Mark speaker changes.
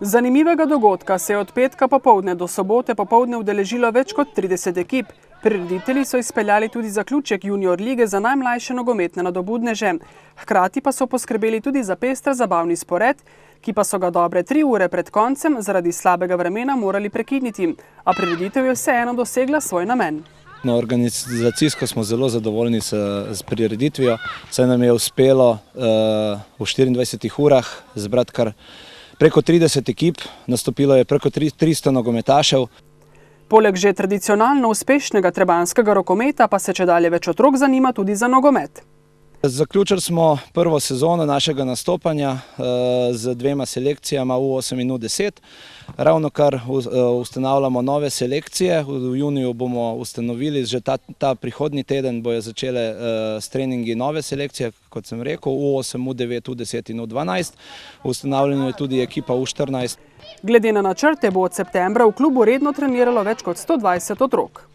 Speaker 1: Zanimivega dogodka se je od petka popoldne do sobote popoldne udeležilo več kot 30 ekip. Prireditelji so izpeljali tudi zaključek junior lige za najmlajše nogometne nadobudneže. Hkrati pa so poskrbeli tudi za pester zabavni spored, ki pa so ga dobre 3 ure pred koncem zaradi slabega vremena morali prekiniti. A prireditev je vseeno dosegla svoj namen.
Speaker 2: Organizacijsko smo zelo zadovoljni s prireditvijo, saj nam je uspelo v 24 urah zbrati kar preko 30 ekip, nastopilo je preko 300 nogometašev.
Speaker 1: Poleg že tradicionalno uspešnega trebanjskega rokometa pa se čedalje več otrok zanima tudi za nogomet.
Speaker 2: Zaključili smo prvo sezono našega nastopanja z 2 selekcijama U8 in U10. Ravno kar ustanavljamo nove selekcije. V juniju bomo ustanovili, že ta prihodnji teden bojo začele s treningi nove selekcije, kot sem rekel, U8, U9, U10 in U12. Ustanavljena je tudi ekipa U14.
Speaker 1: Glede na načrte bo od septembra v klubu redno treniralo več kot 120 otrok.